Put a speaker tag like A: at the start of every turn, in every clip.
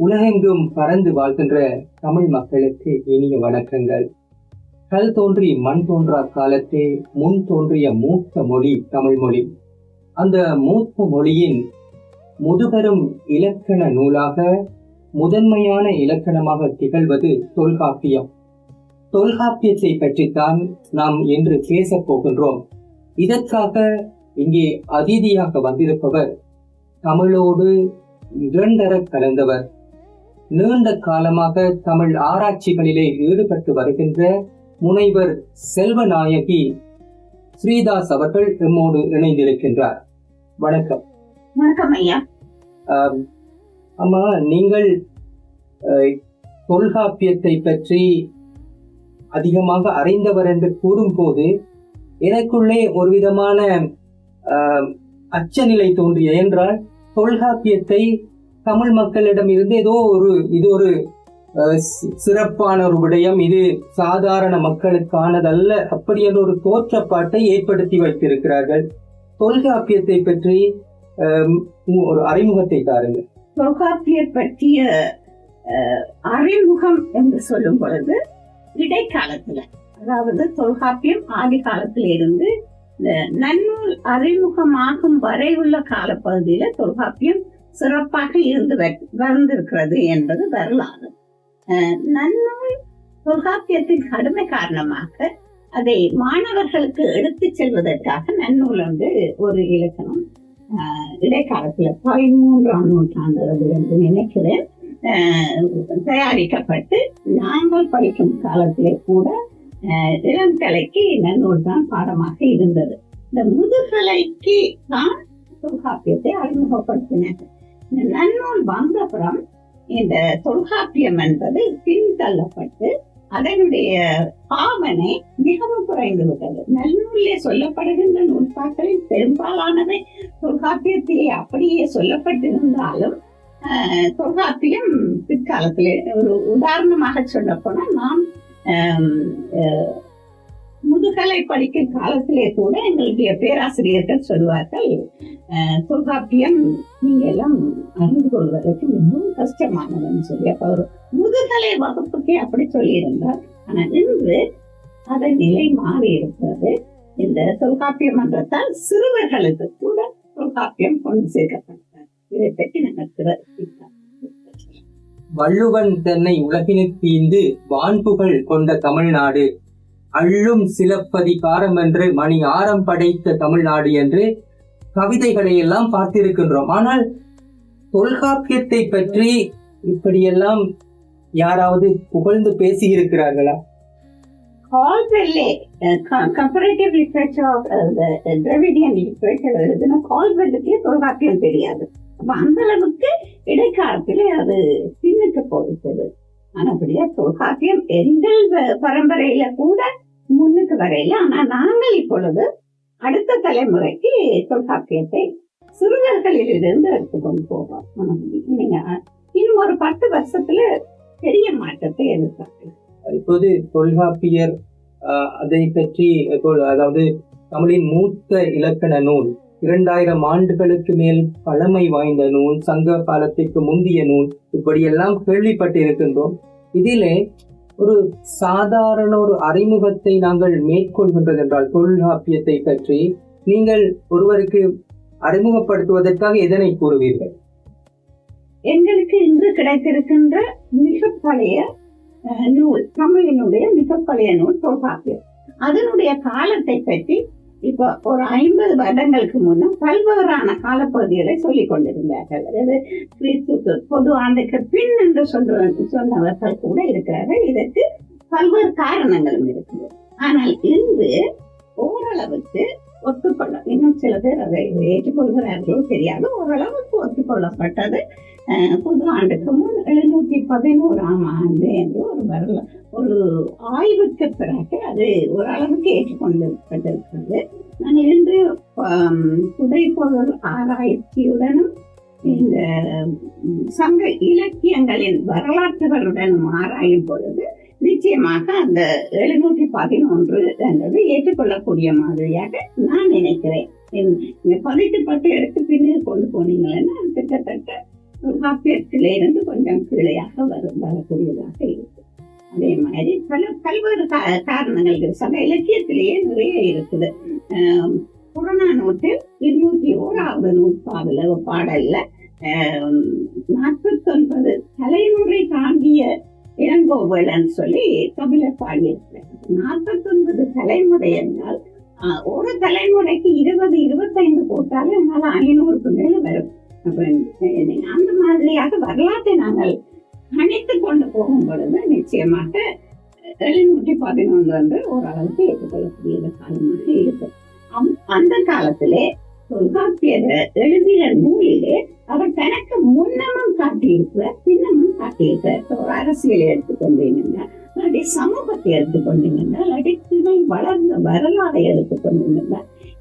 A: உலகெங்கும் பறந்து வாழ்கின்ற தமிழ் மக்களுக்கு இனிய வணக்கங்கள். கல் தோன்றி மண் தோன்றா காலத்தே முன் தோன்றிய மூத்த மொழி தமிழ் மொழி. அந்த மூத்த மொழியின் முதுபெரும் இலக்கண நூலாக முதன்மையான இலக்கணமாக திகழ்வது தொல்காப்பியம். தொல்காப்பியத்தை பற்றித்தான் நாம் இன்று பேசப் போகின்றோம். இதற்காக இங்கே அதிதியாக வந்திருப்பவர் தமிழோடு இரண்டர கலந்தவர், நீண்ட காலமாக தமிழ் ஆராய்ச்சிகளிலே ஈடுபட்டு வருகின்ற முனைவர் செல்வநாயகி ஸ்ரீதாஸ் அவர்கள் நம்மோடு இணைந்திருக்கின்றார். வணக்கம்.
B: வணக்கம் ஐயா.
A: அம்மா, நீங்கள் தொல்காப்பியத்தை பற்றி அதிகமாக அறிந்தவர் என்று கூறும்போது எனக்குள்ளே ஒரு விதமான அச்சநிலை தோன்றிய. என்றால் தொல்காப்பியத்தை தமிழ் மக்களிடம் இருந்து இது ஒரு சிறப்பான ஒரு விடயம், இது சாதாரண மக்களுக்கானதல்ல, அப்படி என்ற ஒரு தோற்றப்பாட்டை ஏற்படுத்தி வைத்திருக்கிறார்கள். தொல்காப்பியத்தை பற்றி ஒரு அறிமுகத்தை தாருங்கள்.
B: தொல்காப்பியர் பற்றிய அறிமுகம் என்று சொல்லும் பொழுது இடைக்காலத்துல, அதாவது தொல்காப்பியம் ஆதி காலத்தில இருந்து நன்னூல் அறிமுகமாகும் வரை உள்ள காலப்பகுதியில தொல்காப்பியம் சிறப்பாக வந்திருக்கிறது என்பது வரலாறு. நன்னூல் தொல்காப்பியத்தின் கடுமை காரணமாக அதை மாணவர்களுக்கு எடுத்து செல்வதற்காக நன்னூல் ஒரு இலக்கணம் இடைக்காலத்துல 13ஆம் நூற்றாண்டு என்று நினைக்கிறேன் தயாரிக்கப்பட்டு நாங்கள் படிக்கும் காலத்திலே கூட இளங்கலைக்கு நன்னூல் தான் பாடமாக இருந்தது. இந்த முதுகலைக்கு தான் தொல்காப்பியத்தை அறிமுகப்படுத்தினார்கள். நன்னூல் வந்தப்புறம் இந்த தொல்காப்பியம் என்பது பின்தள்ளப்பட்டு அதனுடைய பாவனை மிகவும் குறைந்து விட்டது. நன்னூலிலே சொல்லப்படுகின்ற நூற்பாக்களில் பெரும்பாலானவை தொல்காப்பியத்திலே அப்படியே சொல்லப்பட்டிருந்தாலும் தொல்காப்பியம் பிற்காலத்திலே, ஒரு உதாரணமாக சொல்ல போனால், நாம் முதுகலை படிக்கும் காலத்திலே கூட எங்களுடைய பேராசிரியர்கள் சொல்வார்கள், தொல்காப்பியம் நீங்க எல்லாம் அறிந்து கொள்வதற்கு மிகவும் கஷ்டமானதுன்னு சொல்லி. அப்ப ஒரு முதுகலை வகுப்புக்கே அப்படி சொல்லியிருந்தார். ஆனா இன்று அதன் நிலை மாறி இருக்கிறது. இந்த தொல்காப்பியம் மன்றத்தால் சிறுவர்களுக்கு கூட தொல்காப்பியம் கொண்டு சேர்க்கப்பட்டார். இதை பற்றி நாங்கள்
A: வள்ளுவன் தன்னை உலகினுக்கு ஈந்து வான்புகழ் கொண்ட தமிழ்நாடு, அள்ளும் சிலப்பதிகாரம் என்று மணி ஆரம் படைத்த தமிழ்நாடு என்று கவிதைகளை எல்லாம் பார்த்திருக்கின்றோம். ஆனால் தொல்காப்பியத்தை பற்றி இப்படியெல்லாம் யாராவது புகழ்ந்து பேசி இருக்கிறார்களா?
B: கால்வெல்லே comparative literature of Dravidian literature எழுதுனா கால்வெல்லுக்கே தொல்காப்பியம் தெரியாது. அப்ப அந்த அளவுக்கு இடைக்காலத்திலே அது பின்னுக்கு போயிட்டது. ஆனபடியா தொல்காப்பியம் எங்கள் பரம்பரையில கூட முன்னுக்கு வரையில. ஆனா நாங்கள் இப்பொழுது அடுத்த தலைமுறைக்கு தொல்காப்பியத்தை சிறுவர்களில் இருந்து எடுத்துக்கொண்டு போவோம். நீங்க இன்னும் ஒரு 10 வருஷத்துல பெரிய மாற்றத்தை எதிர்பார்க்கலாம்.
A: இப்போது தொல்காப்பியர் அதை பற்றி, அதாவது தமிழின் மூத்த இலக்கண நூல், 2000 ஆண்டுகளுக்கு மேல் பழமை வாய்ந்த நூல், சங்க காலத்திற்கு முந்திய நூல், இப்படியெல்லாம் கேள்விப்பட்டு இருக்கின்றோம். இதிலே ஒரு சாதாரண ஒரு அறிமுகத்தை நாங்கள் மேற்கொள்கின்றது என்றால் தொல்காப்பியத்தை பற்றி நீங்கள் ஒருவருக்கு அறிமுகப்படுத்துவதற்காக எதனை கூறுவீர்கள்?
B: எங்களுக்கு இன்று கிடைத்திருக்கின்ற மிக பழைய நூல், தமிழினுடைய மிக பழைய நூல் தொல்காப்பியம். அதனுடைய காலத்தை பற்றி இப்ப ஒரு 50 வருடங்களுக்கு முன்னும் பல்வேறான காலப்பகுதிகளை சொல்லிக் கொண்டிருந்தார்கள். அதாவது கிறிஸ்துக்கு பொது ஆண்டுக்கு பின் என்று சொன்னவர்கள் கூட இருக்கிறார்கள். இதற்கு பல்வேறு காரணங்களும் இருக்குது. ஆனால் இன்று ஓரளவுக்கு ஒத்துக்கொள்ள, இன்னும் சில பேர் அதை ஏற்றுக்கொள்கிறார்களோ தெரியாது, ஓரளவுக்கு ஒத்துக்கொள்ளப்பட்டது பொது ஆண்டுக்கு முன் 711ஆம் ஆண்டு என்று ஒரு ஆய்வுக்கு பிறகு அது ஓரளவுக்கு ஏற்றுக்கொண்டிருக்கிறது. நான் இன்று புதைப்பொருள் ஆராய்ச்சியுடனும் இந்த சங்க இலக்கியங்களின் வரலாற்றுகளுடனும் ஆராயும் பொழுது நிச்சயமாக அந்த 711 என்பது ஏற்றுக்கொள்ளக்கூடிய மாதிரியாக நான் நினைக்கிறேன். பதிட்டு எடுத்து பின்னர் கொண்டு போனீங்கன்னா கிட்டத்தட்ட தொல்காப்பியத்திலிருந்து கொஞ்சம் கீழையாக வரக்கூடியதாக இருக்கு. அதே மாதிரி பல்வேறு காரணங்களுக்கு சங்க இலக்கியத்திலேயே நிறைய இருக்குது. புறநானூற்றில் 201வது நூற்பாவில பாடல்ல 49 தலைமுறை தாங்கிய இளங்கோவலன்னு சொல்லி தமிழர் பாடியிருக்கிறார். 49 தலைமுறை என்றால் ஒரு தலைமுறைக்கு 20-25 போட்டாலும் என்னால 500க்கு மேல வரும். அந்த மாதிரியாக வரலாற்றை நாங்கள் கணித்து கொண்டு போகும் பொழுது நிச்சயமாக 711 என்று ஓரளவுக்கு ஏற்றுக்கொள்ளக்கூடிய காலமாக இருக்கு. அந்த காலத்திலே தொல்காப்பியர் எழுதிய நூலிலே அவர் தனக்கு முன்னமும் காட்டியிருக்கிறார், பின்னமும் காட்டியிருக்கிறார். ஒரு அரசியலை எடுத்துக்கொண்டீங்கன்னா, இல்லாட்டி சமூகத்தை எடுத்துக்கொண்டீங்கன்னா, இல்லாட்டி திணை வளர்ந்த வரலாறை எடுத்துக்கொண்டீங்கன்னா,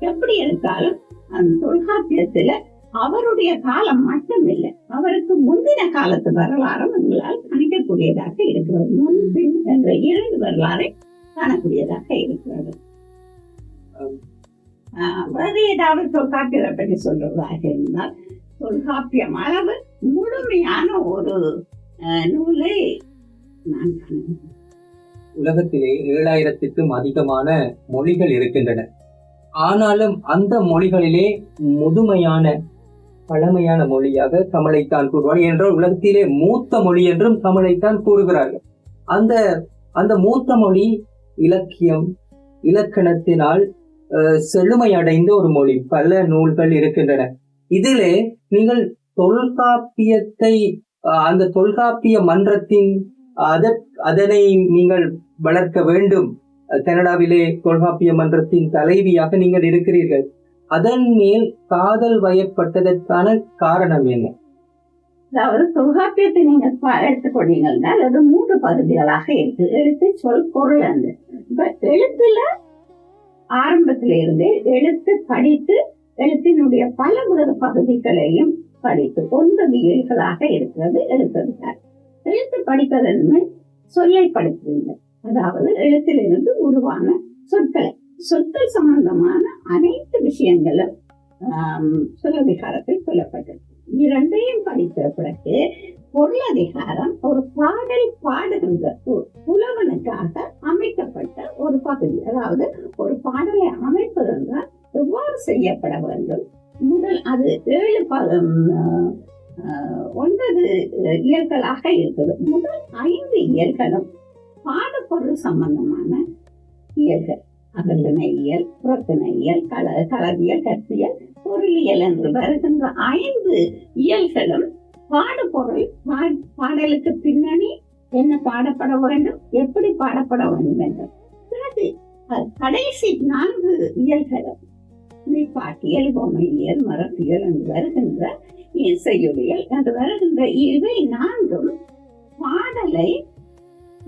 B: எப்படி எடுத்தாலும் அந்த தொல்காப்பியத்துல அவருடைய காலம் மட்டும் இல்லை, அவருக்கு முந்தின காலத்து வரலாறும் உங்களால் கணிக்கக்கூடியதாக இருக்கிறது. முன்பின் என்ற 2 வரலாறை காணக்கூடியதாக இருக்கிறது. வேறு ஏதாவது தொல்காப்பியரை பற்றி சொல்றதாக இருந்தால், தொல்காப்பியம் அளவு முழுமையான ஒரு நூலை நான்
A: உலகத்திலே 7000க்கும் அதிகமான மொழிகள் இருக்கின்றன. ஆனாலும் அந்த மொழிகளிலே முதுமையான பழமையான மொழியாக தமிழைத்தான் கூறுவார்கள். என்றால் உலகத்திலே மூத்த மொழி என்றும் தமிழைத்தான் கூறுகிறார்கள். அந்த மூத்த மொழி இலக்கியம் இலக்கணத்தினால் செழுமையடைந்த ஒரு மொழி. பல நூல்கள் இருக்கின்றன. இதிலே நீங்கள் தொல்காப்பியத்தை அந்த தொல்காப்பிய மன்றத்தின் அதனை நீங்கள் வளர்க்க வேண்டும். கனடாவிலே தொல்காப்பிய மன்றத்தின் தலைவியாக நீங்கள் இருக்கிறீர்கள். அதன் மேல் காதல் வயப்பட்டதற்கான காரணம் என்ன?
B: அதாவது தொல்காப்பியத்தை நீங்க எடுத்துக்கொண்டீங்கன்னா அது 3 பகுதிகளாக இருக்கு. எழுத்து, சொல், பொருள். அந்த எழுத்துல ஆரம்பத்தில இருந்து எழுத்து படித்து எழுத்தினுடைய பல வேறு பகுதிகளையும் படித்து 9 இயல்களாக இருக்கிறது எழுத்ததிகாரம். எழுத்து படிப்பதன் சொல்லை படிப்பீர்கள். அதாவது எழுத்திலிருந்து உருவான சொற்கள் சம்பந்தமான அனைத்து விஷயங்களும் சொல்லதிகாரத்தில் சொல்லப்பட்டது. 2ஐயும் படித்த பிறகு பொருளதிகாரம் ஒரு பாடல் பாடுகின்ற புலவனுக்காக அமைக்கப்பட்ட ஒரு பகுதி. அதாவது ஒரு பாடலை அமைப்பது என்றால் எவ்வாறு செய்யப்பட வேண்டும். முதல் அது 9 இயல்களாக இருக்குது. முதல் 5 இயல்களும் பாடப்பொருள் சம்பந்தமான இயல்கள். அகத்திணை இயல், புறத்திணை இயல், களவியல், கற்பியல், பொருளியல் என்று வருகின்ற 5 இயல்களும் பாடப்பொருள், பாடலுக்கு பின்னணி என்ன பாடப்பட வேண்டும், எப்படி பாடப்பட வேண்டும் என்று. பிறகு கடைசி 4 இயல்களும் மெய்ப்பாட்டியல், பொம்மையியல், மரபியல் என்று வருகின்ற இசையுளியல் என்று வருகின்ற இவை 4ம் பாடலை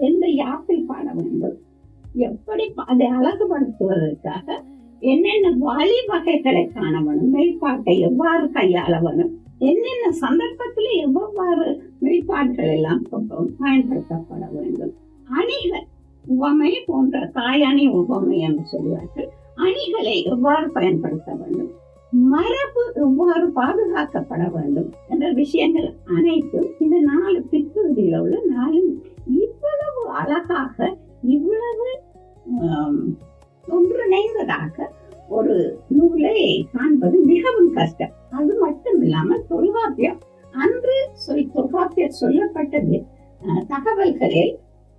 B: எந்த யாப்பில் பாட வேண்டும், எப்படி அதை அழகுபடுத்துவதற்காக என்னென்ன வழிவகைகளை காண வேண்டும், மெய்ப்பாட்டை எவ்வாறு கையாள வேண்டும், என்னென்ன சந்தர்ப்பத்திலே எவ்வாறு மெய்ப்பாடுகள் எல்லாம் பயன்படுத்தப்பட வேண்டும். அணிகள் உவமை போன்ற தாயணி உவமை என்று சொல்வார்கள். அணிகளை எவ்வாறு பயன்படுத்த வேண்டும், மரபு எவ்வாறு பாதுகாக்கப்பட வேண்டும் என்ற விஷயங்கள் அனைத்தும் இந்த 4 பிற்பகுதியில் உள்ள 4 இவ்வளவு அழகாக இவ்வளவு ஒன்றிணைந்ததாக ஒரு நூலை காண்பது மிகவும் கஷ்டம். அது மட்டும் இல்லாமல் தொல்காப்பியம் அன்று தொல்காப்பியர் சொல்லப்பட்டது தகவல்களில்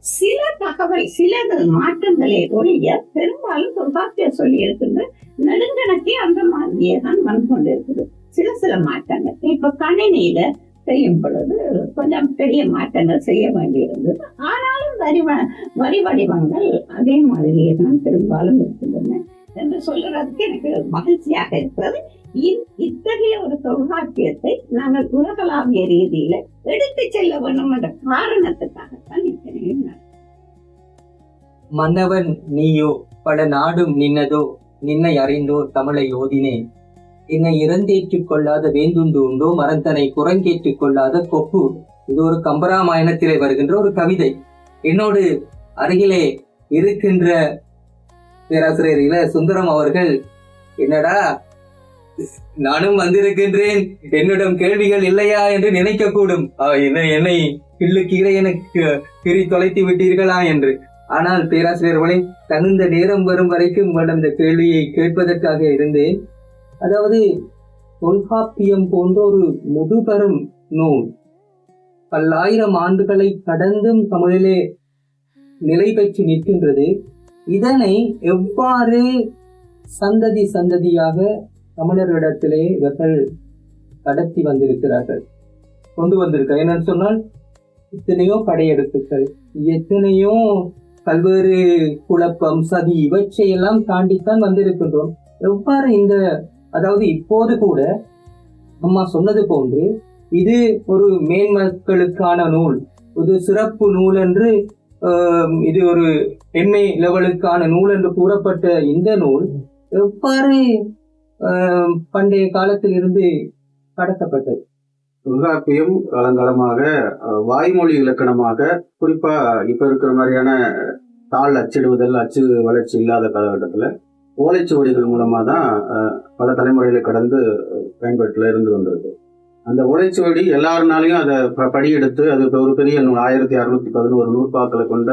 B: சிலது மாற்றங்களே ஒழிய பெரும்பாலும் தொல்காப்பியர் சொல்லி இருக்கின்ற நெடுங்கணக்கே அந்த மாதிரியே தான் வந்து கொண்டிருக்குது. சில மாற்றங்கள் இப்ப கணினியில செய்யும் பொழுது கொஞ்சம் பெரிய மாற்றங்கள் செய்ய வேண்டியிருந்தது. ஆனாலும் வரி வடிவங்கள் அதே மாதிரியே தான் பெரும்பாலும் இருக்கின்றன என்று சொல்றதுக்கு எனக்கு மகிழ்ச்சியாக இருக்கிறது. இத்தகைய ஒரு தொல்காப்பியத்தை நாங்கள் உலகளாவிய ரீதியில எடுத்து செல்ல வேண்டும் என்ற காரணத்துக்காகத்தான் இத்தனையும்.
A: மன்னவன் நீயோ பல நாடும் நின்னதோ நின்னை அறிந்தோர் தமிழை ஓதினே என்னை இறந்தேற்றுக் கொள்ளாத வேந்துண்டு உண்டோ மரந்தனை குரங்கேற்றுக் கொள்ளாத கொப்பு. இது ஒரு கம்பராமாயணத்திலே வருகின்ற ஒரு கவிதை. என்னோடு அருகிலே இருக்கின்ற பேராசிரியர் இல சுந்தரம் அவர்கள், என்னடா நானும் வந்திருக்கின்றேன், என்னிடம் கேள்விகள் இல்லையா என்று நினைக்க கூடும். என்னை கிள்ளுக்கீரை எனக்கு கிரி தொலைத்து விட்டீர்களா என்று. ஆனால் பேராசிரியர்களே, தகுந்த நேரம் வரும் வரைக்கும் உங்களிடம் இந்த கேள்வியை கேட்பதற்காக இருந்தேன். அதாவது தொல்காப்பியம் போன்ற ஒரு முதுபெரும் நூல் பல்லாயிரம் ஆண்டுகளை கடந்தும் தமிழிலே நிலை பெற்று நிற்கின்றது. இதனை எவ்வாறு சந்ததி சந்ததியாக தமிழர்களிடத்திலே இவர்கள் கடத்தி வந்திருக்கிறார்கள், கொண்டு வந்திருக்கிறார். என்னன்னு சொன்னால், எத்தனையோ படையெடுப்புகள், எத்தனையோ பல்வேறு குழப்பம், சதி, இவற்றையெல்லாம் தாண்டித்தான் வந்திருக்கின்றோம். எவ்வாறு அதாவது இப்போது கூட அம்மா சொன்னது போன்று இது ஒரு மேன்மக்களுக்கான நூல், ஒரு சிறப்பு நூல் என்று, இது ஒரு எம்ஏ லெவலுக்கான நூல் என்று கூறப்பட்ட இந்த நூல் எவ்வாறு பண்டைய காலத்தில் இருந்து கடத்தப்பட்டது?
C: தொல்காப்பியம் காலங்காலமாக வாய்மொழி இலக்கணமாக, குறிப்பா இப்ப இருக்கிற மாதிரியான தாள் அச்சிடுவதில் அச்சு வளர்ச்சி இல்லாத காலகட்டத்தில் ஓலைச்சுவடிகள் மூலமா தான் பல தலைமுறைகளை கடந்து பயன்பாட்டில் இருந்து வந்திருக்கு. அந்த ஓலைச்சுவடி எல்லாருனாலையும் அதை படியெடுத்து, அது ஒரு பெரிய நூல், 1611 நூற்பாக்களை கொண்ட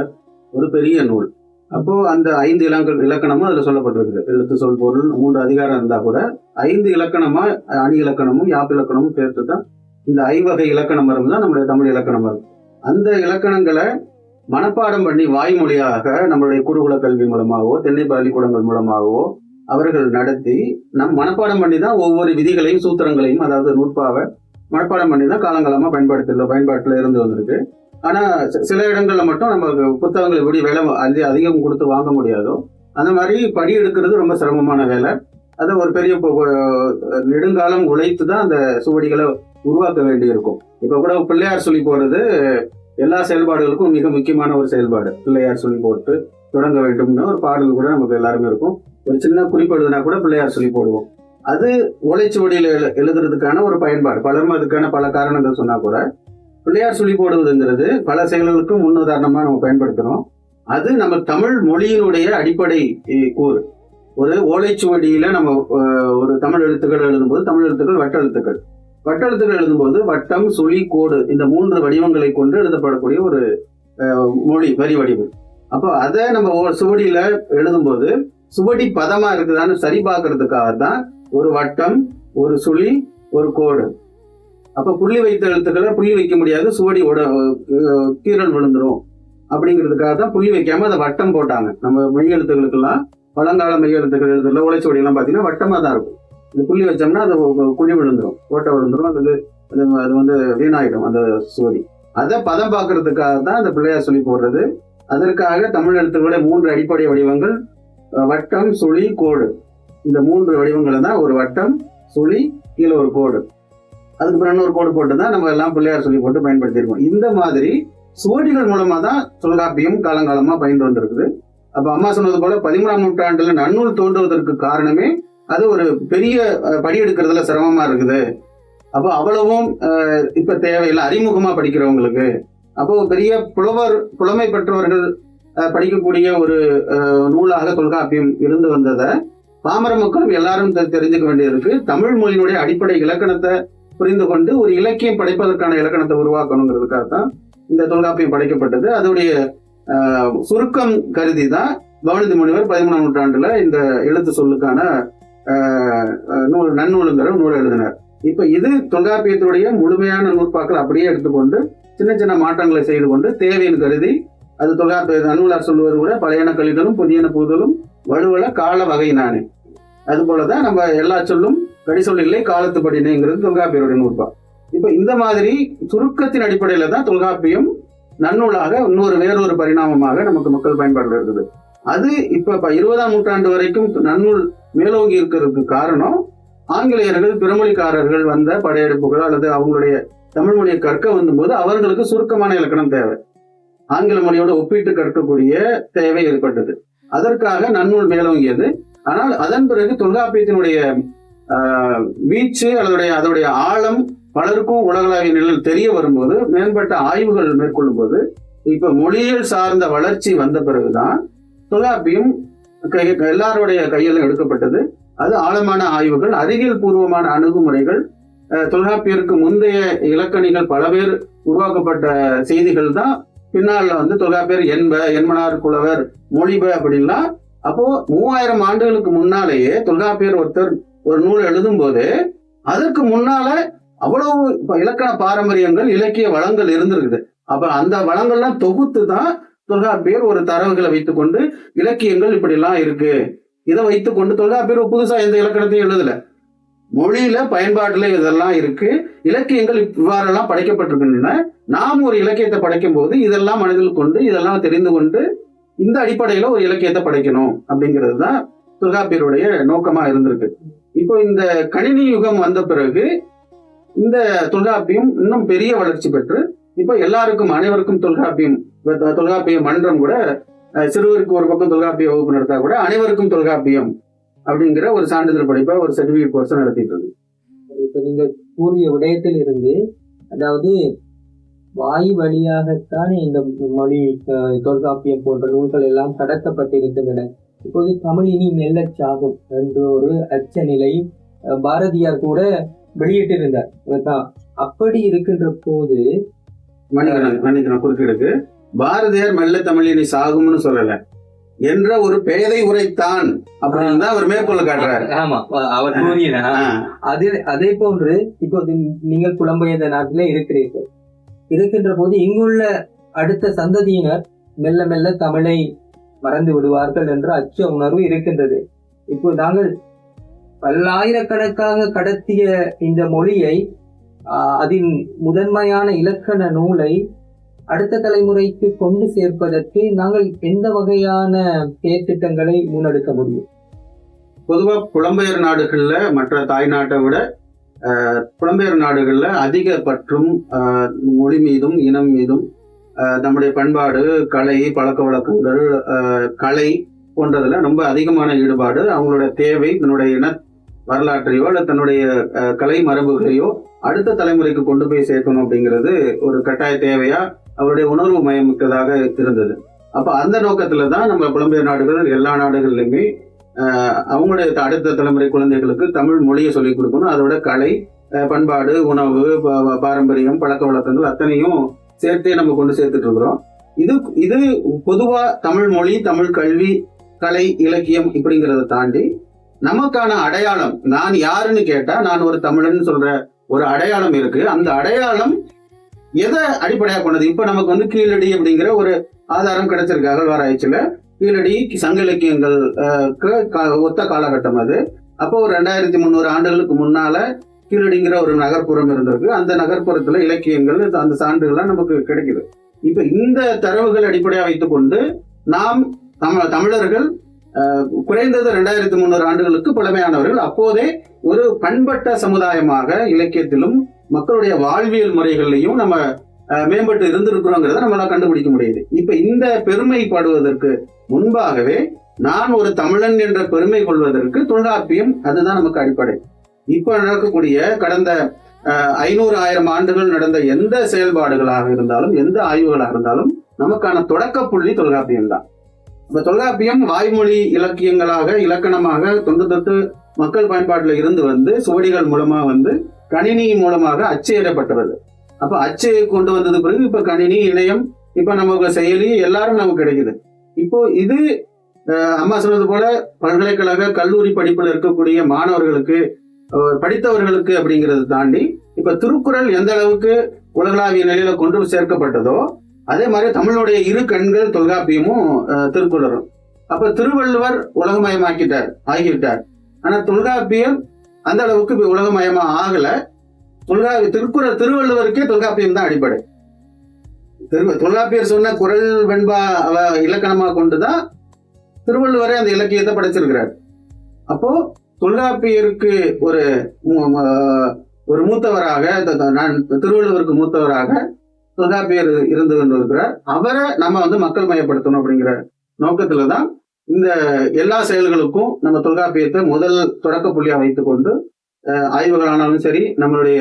C: ஒரு பெரிய நூல். அப்போ அந்த 5 இலக்கணமும் அதுல சொல்லப்பட்டிருக்கு. எழுத்து, சொல், பொருள் 3 அதிகாரம் இருந்தா கூட 5 இலக்கணமா, அணி இலக்கணமும் யாப்பு இலக்கணமும் சேர்த்து தான் இந்த 5 வகை இலக்கணம் வரும் தான் நம்மளுடைய தமிழ் இலக்கணம் வரும். அந்த இலக்கணங்களை மனப்பாடம் பண்ணி வாய்மொழியாக நம்மளுடைய குருகுல கல்வி மூலமாகவோ தென்னை பள்ளிக்கூடங்கள் மூலமாகவோ அவர்கள் நடத்தி மனப்பாடம் பண்ணி தான் ஒவ்வொரு விதிகளையும் சூத்திரங்களையும், அதாவது நூற்பாவை மனப்பாடம் பண்ணி தான் காலங்காலமா பயன்பாட்டுல இருந்து வந்திருக்கு. ஆனா சில இடங்கள்ல மட்டும் நம்ம புத்தகங்கள் எப்படி விலை அதிகம் கொடுத்து வாங்க முடியாதோ அந்த மாதிரி படி எடுக்கிறது ரொம்ப சிரமமான வேலை. அதை ஒரு பெரிய நெடுங்காலம் உழைத்து தான் அந்த சுவடிகளை உருவாக்க வேண்டி இருக்கும். இப்ப கூட பிள்ளையார் சொல்லி போறது எல்லா செயல்பாடுகளுக்கும் மிக முக்கியமான ஒரு செயல்பாடு. பிள்ளையார் சொல்லி போட்டு தொடங்க வேண்டும்னு ஒரு பாடல் கூட நமக்கு எல்லாருமே இருக்கும். ஒரு சின்ன குறிப்பு எழுதுனா கூட பிள்ளையார் சொல்லி போடுவோம். அது ஓலைச்சுவடியில எழுதுறதுக்கான ஒரு பயன்பாடு. பலரும் அதுக்கான பல காரணங்கள் சொன்னா கூட பிள்ளையார் சொல்லி போடுவதுங்கிறது பல செயல்களுக்கும் முன்னுதாரணமா நம்ம பயன்படுத்துறோம். அது நம்ம தமிழ் மொழியினுடைய அடிப்படை கூறு. ஒரு ஓலைச்சுவடியில நம்ம ஒரு தமிழ் எழுத்துக்கள் எழுதும்போது, தமிழ் எழுத்துக்கள் வட்டெழுத்துக்கள் எழுதும்போது வட்டம், சுழி, கோடு இந்த 3 வடிவங்களை கொண்டு எழுதப்படக்கூடிய ஒரு மொழி வரி வடிவம். அப்போ அதை நம்ம சுவடியில எழுதும்போது சுவடி பதமா இருக்குதான்னு சரி பார்க்கறதுக்காகத்தான் ஒரு வட்டம், ஒரு சுழி, ஒரு கோடு. அப்ப புள்ளி வைத்த எழுத்துக்களை புள்ளி வைக்க முடியாது, சுவடியோட கீறல் விழுந்துரும் அப்படிங்கிறதுக்காக தான் புள்ளி வைக்காம அதை வட்டம் போட்டாங்க. நம்ம மெய் எழுத்துக்களுக்கெல்லாம் பழங்கால மெய் எழுத்துக்கள் எழுதுல ஓலைச்சுவடி எல்லாம் பாத்தீங்கன்னா வட்டமா தான் இருக்கும். இந்த புள்ளி வச்சோம்னா அது குழி விழுந்துரும், கோட்டை விழுந்துரும், அது வந்து வீணாயிடும் அந்த சுவடி. அதை பதம் பார்க்கறதுக்காக தான் அந்த பிள்ளையார் சொல்லி போடுறது. அதற்காக தமிழ் எழுத்துக்களுடைய 3 அடிப்படை வடிவங்கள் வட்டம், சுழி, கோடு. இந்த 3 வடிவங்களை தான் ஒரு வட்டம், சுழி, கீழே ஒரு கோடு, அதுக்கு பிறகு ஒரு கோடு போட்டு தான் நம்ம எல்லாம் பிள்ளையார் சொல்லி போட்டு பயன்படுத்தியிருக்கோம். இந்த மாதிரி சுவடிகள் மூலமா தான் தொல்காப்பியம் காலங்காலமா பயின்று வந்திருக்குது. அப்ப அம்மா சொன்னது போல 13ஆம் நூற்றாண்டுல நன்னூல் தோன்றுவதற்கு காரணமே அது ஒரு பெரிய படி எடுக்கிறதுல சிரமமா இருக்குது. அப்போ அவ்வளவும் இப்ப தேவையில்லை அறிமுகமா படிக்கிறவங்களுக்கு. அப்போ பெரிய புலமை பெற்றவர்கள் படிக்கக்கூடிய ஒரு நூலாக தொல்காப்பியம் இருந்து வந்ததை பாமர மக்களும் எல்லாரும் தெரிஞ்சுக்க வேண்டியதுக்கு தமிழ் மொழியினுடைய அடிப்படை இலக்கணத்தை புரிந்து கொண்டு ஒரு இலக்கியம் படைப்பதற்கான இலக்கணத்தை உருவாக்கணுங்கிறதுக்காகத்தான் இந்த தொல்காப்பியம் படைக்கப்பட்டது. அதோடைய சுருக்கம் கருதி தான் பவனிதி முனிவர் 13ஆம் நூற்றாண்டுல இந்த எழுத்து சொல்லுக்கான நன்னூலுங்கிற நூல் எழுதினார். இப்ப இது தொல்காப்பியத்தினுடைய முழுமையான நூற்பாக்கள் அப்படியே எடுத்துக்கொண்டு சின்ன சின்ன மாற்றங்களை செய்து கொண்டு தேவையின் கருதி அது தொல்காப்பிய நன்னூலார் சொல்லுவது கூட பழையன கழிதலும் புதியன புகுதலும் வலுவல கால வகை நானே. அது போலதான் நம்ம எல்லா சொல்லும் கடிசொல் இல்லை காலத்து படினேங்கிறது தொல்காப்பியருடைய நூற்பா. இப்ப இந்த மாதிரி சுருக்கத்தின் அடிப்படையில தான் தொல்காப்பியம் நன்னூலாக வேறொரு பரிணாமமாக நமக்கு மக்கள் பயன்பாடுல இருக்குது. அது இப்ப 20ஆம் நூற்றாண்டு வரைக்கும் நன்னூல் மேலோங்கி இருக்கிறதுக்கு காரணம் ஆங்கிலேயர்கள், பிறமொழிக்காரர்கள் வந்த படையெடுப்புகள் அல்லது அவங்களுடைய தமிழ் மொழியை கற்க வந்தபோது அவர்களுக்கு சுருக்கமான இலக்கணம் தேவை, ஆங்கில மொழியோட ஒப்பிட்டு கற்கக்கூடிய தேவை ஏற்பட்டது. அதற்காக நன்னூல் மேலோங்கியது. ஆனால் அதன் பிறகு தொல்காப்பியத்தினுடைய வீச்சு அதோடைய ஆழம் பலருக்கும் உலகளாவிய நிலையில் தெரிய வரும்போது, மேம்பட்ட ஆய்வுகள் மேற்கொள்ளும் போது, இப்ப மொழியியல் சார்ந்த வளர்ச்சி வந்த பிறகுதான் தொல்காப்பியம் எல்லாருடைய கையிலும் எடுக்கப்பட்டது. அது ஆழமான ஆய்வுகள், அறிவியல் பூர்வமான அணுகுமுறைகள், தொல்காப்பியருக்கு முந்தைய இலக்கணிகள் பல பேர் உருவாக்கப்பட்ட செய்திகள் தான் பின்னால தொல்காப்பியர் என்மனார் புலவர் மொழிப அப்படின்னா. அப்போ 3000 ஆண்டுகளுக்கு முன்னாலேயே தொல்காப்பியர் ஒருத்தர் ஒரு நூல் எழுதும் போது அதற்கு முன்னால அவ்வளவு இலக்கண பாரம்பரியங்கள், இலக்கிய வளங்கள் இருந்திருக்குது. அப்ப அந்த வளங்கள்லாம் தொகுத்து தான் தொல்காப்பியர் ஒரு தரவுகளை வைத்துக்கொண்டு இலக்கியங்கள் இப்படி எல்லாம் இருக்கு, இதை வைத்துக்கொண்டு தொல்காப்பியர் புதுசா எந்த இலக்கணத்தையும் எழுதல. மொழியில பயன்பாட்டுல இதெல்லாம் இருக்கு, இலக்கியங்கள் இவ்வாறெல்லாம் படைக்கப்பட்டிருக்கின்றன. நாம் ஒரு இலக்கியத்தை படைக்கும் போது இதெல்லாம் மனதில் கொண்டு, இதெல்லாம் தெரிந்து கொண்டு இந்த அடிப்படையில ஒரு இலக்கியத்தை படைக்கணும் அப்படிங்கிறது தான் தொல்காப்பியருடைய நோக்கமா இருந்திருக்கு. இப்போ இந்த கணினி யுகம் வந்த பிறகு இந்த தொல்காப்பியம் இன்னும் பெரிய வளர்ச்சி பெற்று இப்போ எல்லாருக்கும், அனைவருக்கும் தொல்காப்பிய மன்றம் கூட, சிறுவருக்கு ஒரு பக்கம் தொல்காப்பிய வகுப்பு நடத்தா கூட அனைவருக்கும் தொல்காப்பியம் அப்படிங்கிற ஒரு சான்றிதழ் படிப்பை, ஒரு சர்டிபிகேட் கோர்ஸ் நடத்திட்டு இருக்கு.
A: இப்ப நீங்க கூறிய விடயத்தில் இருந்து, அதாவது வாய் வழியாகத்தானே இந்த மொழி தொல்காப்பியம் போன்ற நூல்கள் எல்லாம் கடத்தப்பட்டிருக்கின்றன. இப்போது தமிழினி மெல்லச் சாகும் என்ற ஒரு அச்ச நிலை பாரதியார் கூட வெளியிட்டிருந்தார். அப்படி இருக்கின்ற போது
C: மன்னிக்கணும் குறுக்கிடுக்கு, பாரதியார் மெல்ல தமிழினி சாகும்னு சொல்லல, என்ற ஒரு பேதை உரைத்தான் அப்படின்னு தான் அவர் மேற்கொள்ள காட்டுறாரு.
A: ஆமா, அவர் கூறினார். அதே போன்று இப்போது நீங்கள் புலம்பெயர்ந்த நாட்டிலே இருக்கிறீர்கள். இருக்கின்ற போது இங்குள்ள அடுத்த சந்ததியினர் மெல்ல மெல்ல தமிழை மறந்து விடுவார்கள் என்ற அச்ச உணர்வு இருக்கின்றது. இப்போ நாங்கள் பல்லாயிரக்கணக்காக கடத்திய இந்த மொழியை, அதன் முதன்மையான இலக்கண நூலை அடுத்த தலைமுறைக்கு கொண்டு சேர்ப்பதற்கு நாங்கள் எந்த வகையான செயற்திட்டங்களை முன்னெடுக்க முடியும்?
C: பொதுவா புலம்பெயர் நாடுகள்ல, மற்ற தாய் நாட்டை விட புலம்பெயர் நாடுகள்ல அதிக பற்றும் மொழி மீதும் இனம் மீதும், நம்முடைய பண்பாடு, கலை, பழக்க வழக்கங்கள், கலை போன்றதுல ரொம்ப அதிகமான ஈடுபாடு. அவங்களோட தேவை தன்னுடைய இன வரலாற்றையோ அல்லது தன்னுடைய கலை மரபுகளையோ அடுத்த தலைமுறைக்கு கொண்டு போய் சேர்க்கணும் அப்படிங்கிறது ஒரு கட்டாய தேவையா, அவருடைய உணர்வு மயமிக்கதாக இருந்தது. அப்ப அந்த நோக்கத்துல தான் நம்ம புலம்பெயர் நாடுகள், எல்லா நாடுகள்லையுமே அவங்களுடைய அடுத்த தலைமுறை குழந்தைகளுக்கு தமிழ் மொழியை சொல்லிக் கொடுக்கணும். அதோட கலை, பண்பாடு, உணவு, பாரம்பரியம், பழக்க வழக்கங்கள் அத்தனையும் சேர்த்தே நம்ம கொண்டு சேர்த்துட்டு இருக்கிறோம். இது பொதுவா தமிழ் மொழி, தமிழ் கல்வி, கலை, இலக்கியம் இப்படிங்கிறத தாண்டி நமக்கான அடையாளம், நான் யாருன்னு கேட்டா நான் ஒரு தமிழன் சொல்ற ஒரு அடையாளம் இருக்கு. அந்த அடையாளம் எதை அடிப்படையா கொண்டது? இப்ப நமக்கு கீழடி அப்படிங்கிற ஒரு ஆதாரம் கிடைச்சிருக்கு அகழ்வாராய்ச்சியில. கீழடி சங்க இலக்கியங்கள் ஒத்த காலகட்டம் அது. அப்போ ஒரு 2300 ஆண்டுகளுக்கு முன்னால கீழடிங்கிற ஒரு நகர்ப்புறம் இருந்திருக்கு. அந்த நகர்ப்புறத்துல இலக்கியங்கள், அந்த சான்றுகள்லாம் நமக்கு கிடைக்குது. இப்ப இந்த தரவுகள் அடிப்படையா வைத்துக் கொண்டு நாம் தமிழர்கள் குறைந்தது 2300 ஆண்டுகளுக்கு பழமையானவர்கள், அப்போதே ஒரு பண்பட்ட சமுதாயமாக இலக்கியத்திலும் மக்களுடைய வாழ்வியல் முறைகள்லையும் நம்ம மேம்பட்டு இருந்திருக்கிறோங்கிறத நம்மளால கண்டுபிடிக்க முடியுது. இப்ப இந்த பெருமைப்படுவதற்கு முன்பாகவே நான் ஒரு தமிழன் என்ற பெருமை கொள்வதற்கு தொல்காப்பியம் அதுதான் நமக்கு அடிப்படை. இப்ப நடக்கக்கூடிய கடந்த 500-1000 ஆண்டுகள் நடந்த எந்த செயல்பாடுகளாக இருந்தாலும், எந்த ஆய்வுகளாக இருந்தாலும் நமக்கான தொடக்க புள்ளி தொல்காப்பியம் தான். இப்ப தொல்காப்பியம் வாய்மொழி இலக்கியங்களாக, இலக்கணமாக தொன்று தொட்டு மக்கள் பயன்பாட்டில் இருந்து சுவடிகள் மூலமா கணினி மூலமாக அச்சிடப்பட்டது. அப்ப அச்சு கொண்டு வந்தது பிறகு இப்ப கணினி, இணையம், இப்ப நமக்கு செயலி எல்லாரும் நமக்கு கிடைக்குது. இப்போ இது அம்மா சொன்னது போல பல்கலைக்கழக கல்லூரி படிப்புல இருக்கக்கூடிய மாணவர்களுக்கு, படித்தவர்களுக்கு அப்படிங்கிறது தாண்டி இப்ப திருக்குறள் எந்த அளவுக்கு உலகளாவிய நிலையில கொண்டு சேர்க்கப்பட்டதோ அதே மாதிரி தமிழுடைய இரு கண்கள் தொல்காப்பியமும் திருக்குறளும். அப்ப திருவள்ளுவர் ஆகிவிட்டார். ஆனா தொல்காப்பியம் அந்த அளவுக்கு உலகமயமா ஆகல. திருவள்ளுவருக்கே தொல்காப்பியம் தான் அடிப்படை. தொல்காப்பியர் சொன்ன குறள் வெண்பா இலக்கணமா கொண்டுதான் திருவள்ளுவரே அந்த இலக்கியத்தை படைச்சிருக்கிறார். அப்போ தொல்காப்பியருக்கு ஒரு மூத்தவராக, திருவள்ளுவருக்கு மூத்தவராக தொல்காப்பியர் இருந்து கொண்டிருக்கிறார். அவரை நம்ம மக்கள் மயப்படுத்தணும் அப்படிங்கிற நோக்கத்துலதான் இந்த எல்லா செயல்களுக்கும் நம்ம தொல்காப்பியத்தை முதல் தொடக்க புள்ளியா வைத்துக் கொண்டு ஆய்வுகளானாலும் சரி, நம்மளுடைய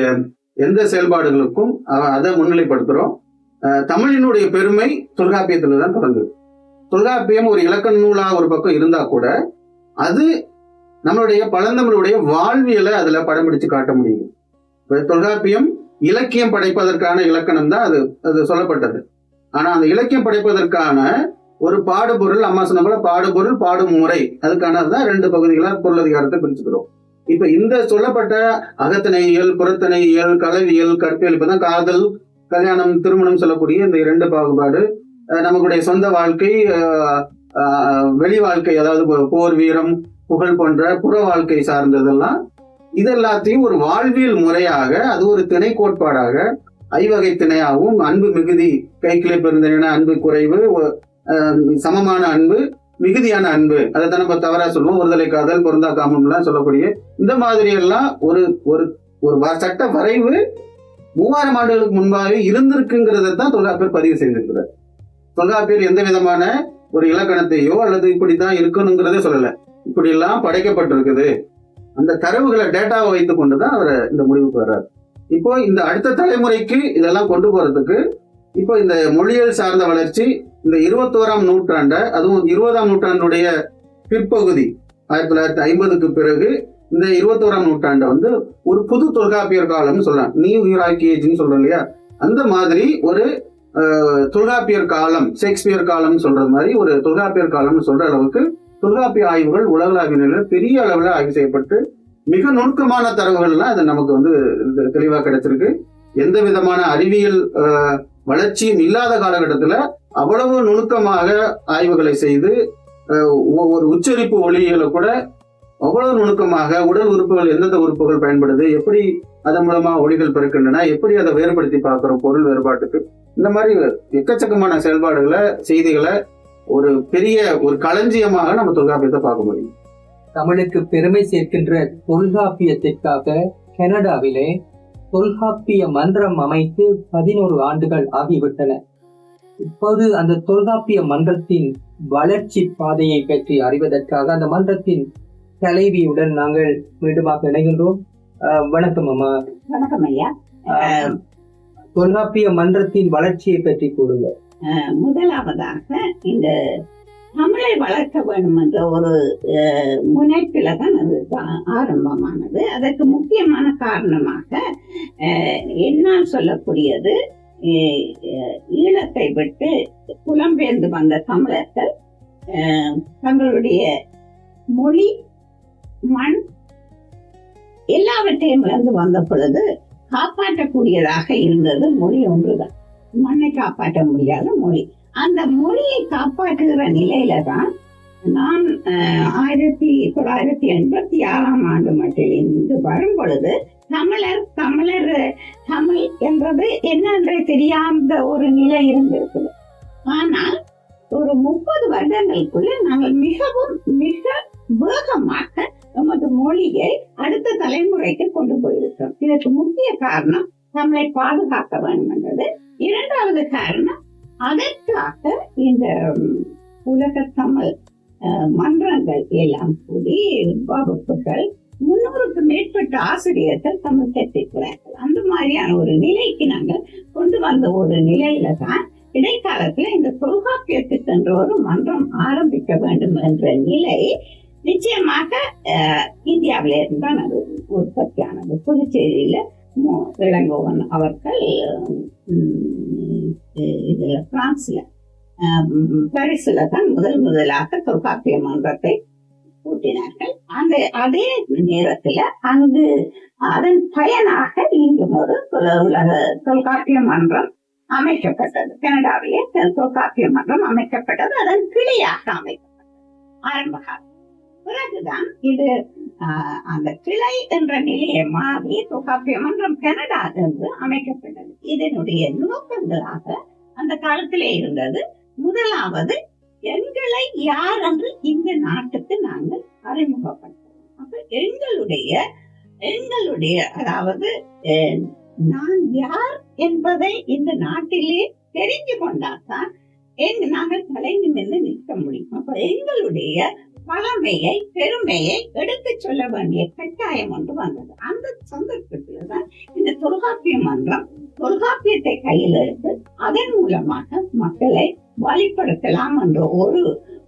C: எந்த செயல்பாடுகளுக்கும் அதை முன்னிலைப்படுத்துறோம். தமிழினுடைய பெருமை தொல்காப்பியத்துல தான் தொடங்குது. தொல்காப்பியம் ஒரு இலக்கண நூலா ஒரு பக்கம் இருந்தா கூட அது நம்மளுடைய பழந்தமிழுடைய வாழ்வியலை அதுல படம் பிடிச்சு காட்ட முடியும். இப்ப தொல்காப்பியம் இலக்கியம் படைப்பதற்கான இலக்கணம் தான் அது சொல்லப்பட்டது. ஆனா அந்த இலக்கியம் படைப்பதற்கான ஒரு பாடுபொருள், அம்மா சொன்ன போல பாடுபொருள் பாடும் முறை, அதுக்கானதான் 2 பகுதிகளா பொருளதிகாரத்தை பிரிச்சுக்கிறோம். இப்ப இந்த சொல்லப்பட்ட அகத்திணையியல், புறத்திணையியல், களவியல், கற்பியல், இப்பதான் காதல், கல்யாணம், திருமணம் சொல்லக்கூடிய இந்த 2 பாகுபாடு, நமக்குடைய சொந்த வாழ்க்கை, வெளி வாழ்க்கை, அதாவது போர், வீரம், புகழ் போன்ற புற வாழ்க்கை சார்ந்ததெல்லாம், இதெல்லாத்தையும் ஒரு வாழ்வியல் முறையாக, அது ஒரு திணை கோட்பாடாக, ஐவகை திணையாகவும், அன்பு மிகுதி, கைக்கிளை பெருந்தன அன்பு குறைவு, சமமான அன்பு, மிகுதியான அன்பு, அதைத்தான் நம்ம தவறா சொல்லுவோம், ஒருதலை காதல், பொருந்தா காமம்லாம் சொல்லக்கூடிய இந்த மாதிரி எல்லாம் ஒரு ஒரு சட்ட வரைவு 3000 ஆண்டுகளுக்கு முன்பாகவே இருந்திருக்குங்கிறத தான் தொல்காப்பியர் பதிவு செய்திருக்கிறார். தொல்காப்பியர் எந்த விதமான ஒரு இலக்கணத்தையோ அல்லது இப்படித்தான் இருக்கணுங்கிறதே சொல்லல, இப்படி எல்லாம் படைக்கப்பட்டிருக்குது, அந்த தரவுகளை டேட்டாவை வைத்துக் கொண்டுதான் அவர் இந்த முடிவுக்கு வர்றாரு. இப்போ இந்த அடுத்த தலைமுறைக்கு இதெல்லாம் கொண்டு போறதுக்கு இப்போ இந்த மொழியியல் சார்ந்த வளர்ச்சி இந்த 21ஆம் நூற்றாண்டை, அதுவும் 20ஆம் நூற்றாண்டுடைய பிற்பகுதி 1950க்கு பிறகு இந்த 21ஆம் நூற்றாண்டை ஒரு புது தொல்காப்பியர் காலம்னு சொல்லலாம். நியூ ஹியரார்கி ஏஜ்னு சொல்றோம் இல்லையா, அந்த மாதிரி ஒரு தொல்காப்பியர் காலம், ஷேக்ஸ்பியர் காலம் சொல்றது மாதிரி ஒரு தொல்காப்பியர் காலம்னு சொல்ற அளவுக்கு தொல்காப்பிய ஆய்வுகள் உலகளாவிய நிலையில் பெரிய அளவில் ஆய்வு செய்யப்பட்டு மிக நுணுக்கமான தரவுகள்லாம் அது நமக்கு தெளிவா கிடைச்சிருக்கு. எந்த விதமான அறிவியல் வளர்ச்சியும் இல்லாத காலகட்டத்துல அவ்வளவு நுணுக்கமாக ஆய்வுகளை செய்து ஒரு உச்சரிப்பு ஒலிகளை கூட அவ்வளவு நுணுக்கமாக, உடல் உறுப்புகள் எந்தெந்த உறுப்புகள் பயன்படுது, எப்படி அதன் மூலமா ஒலிகள் பிறக்கின்றன, எப்படி அதை வேறுபடுத்தி பார்க்கிறோம் பொருள் வேறுபாட்டுக்கு, இந்த மாதிரி எக்கச்சக்கமான செயல்பாடுகளை, செய்திகளை ஒரு பெரிய ஒரு களஞ்சியமாக நம்ம தொல்காப்பியத்தை பார்க்க முடியும்.
A: தமிழுக்கு பெருமை சேர்க்கின்ற தொல்காப்பியத்திற்காக கனடாவிலே தொல்காப்பிய மன்றம் அமைத்து 11 ஆண்டுகள் ஆகிவிட்டன. இப்போது அந்த தொல்காப்பிய மன்றத்தின் வளர்ச்சி பாதையை பற்றி அறிவதற்காக அந்த மன்றத்தின் தலைவியுடன் நாங்கள் மீண்டுமாக இணைகின்றோம். வணக்கம் அம்மா.
B: வணக்கம் ஐயா.
A: தொல்காப்பிய மன்றத்தின் வளர்ச்சியை பற்றி கூறுங்க.
B: முதலாவதாக இந்த தமிழை வளர்க்க வேண்டும் என்ற ஒரு முனைப்பில தான் அது ஆரம்பமானது. அதற்கு முக்கியமான காரணமாக என்னால் சொல்லக்கூடியது, ஈழத்தை விட்டு புலம்பெயர்ந்து வந்த தமிழர்கள் தங்களுடைய மொழி, மண் எல்லாவற்றையும் இழந்து வந்த பொழுது காப்பாற்றக்கூடியதாக இருந்தது மொழி ஒன்றுதான். மண்ணை காப்பாற்ற முடியாத மொழி. அந்த மொழியை காப்பாற்றுகிற நிலையில தான் நான் 1986ஆம் ஆண்டு மட்டில் இன்று வரும் பொழுது தமிழ் என்றது என்னன்றே தெரியாத ஒரு நிலை இருந்திருக்குது. ஆனால் ஒரு 30 வருடங்களுக்குள்ள நாங்கள் மிக வேகமாக நமது மொழியை அடுத்த தலைமுறைக்கு கொண்டு போயிருக்கிறோம். இதற்கு முக்கிய காரணம் தமிழை பாதுகாக்க வேண்டும் என்றது. 2வது காரணம், அதற்காக இந்த உலக தமிழ் மன்றங்கள் எல்லாம் கூடி வகுப்புகள் 300க்கு மேற்பட்ட ஆசிரியர்கள் தமிழ் கற்பிக்கிறார்கள். அந்த மாதிரியான ஒரு நிலைக்கு நாங்கள் கொண்டு வந்த ஒரு நிலையில தான் இடைக்காலத்துல இந்த தொல்காப்பியத்துக்கு என்ற ஒரு மன்றம் ஆரம்பிக்க வேண்டும் என்ற நிலை நிச்சயமாக இந்தியாவில இருந்தான் அது உற்பத்தியானது. புதுச்சேரியில இளங்கோவன் அவர்கள் இதுல பிரான்ஸ்ல பாரிஸ்ல தான் முதலாக தொல்காப்பிய மன்றத்தை கூட்டினார்கள். அதே நேரத்துல அங்கு அதன் பயனாக இங்கும் ஒரு உலக தொல்காப்பிய மன்றம் அமைக்கப்பட்டது. கனடாவிலே தொல்காப்பிய மன்றம் அமைக்கப்பட்டது. அதன் கிளையாக அமைக்கப்பட்டது ஆரம்ப காலம். பிறகுதான் இது அந்த கிளை என்ற நிலையை மாறி தொல்காப்பிய மன்றம் கனடா என்று அமைக்கப்பட்டது. இதனுடைய நோக்கங்களாக அந்த காலத்திலே இருந்தது, முதலாவது எங்களை யார் என்று இந்த நாட்டுக்கு நாங்கள் அறிமுகப்படுத்துவோம். அப்ப எங்களுடைய அதாவது நான் யார் என்பதை இந்த நாட்டிலே தெரிந்து கொண்டால்தான் நாங்கள் தலை நிமிர்ந்து நிற்க முடியும். அப்ப எங்களுடைய பழமையை, பெருமையை எடுத்து சொல்ல வேண்டிய கட்டாயம் ஒன்று வந்தது. அந்த சந்தர்ப்பத்தில்தான் இந்த தொல்காப்பிய மன்றம் தொல்காப்பியத்தை கையில் எடுத்து அதன் மூலமாக மக்களை வழிபடுத்தலாம் என்ற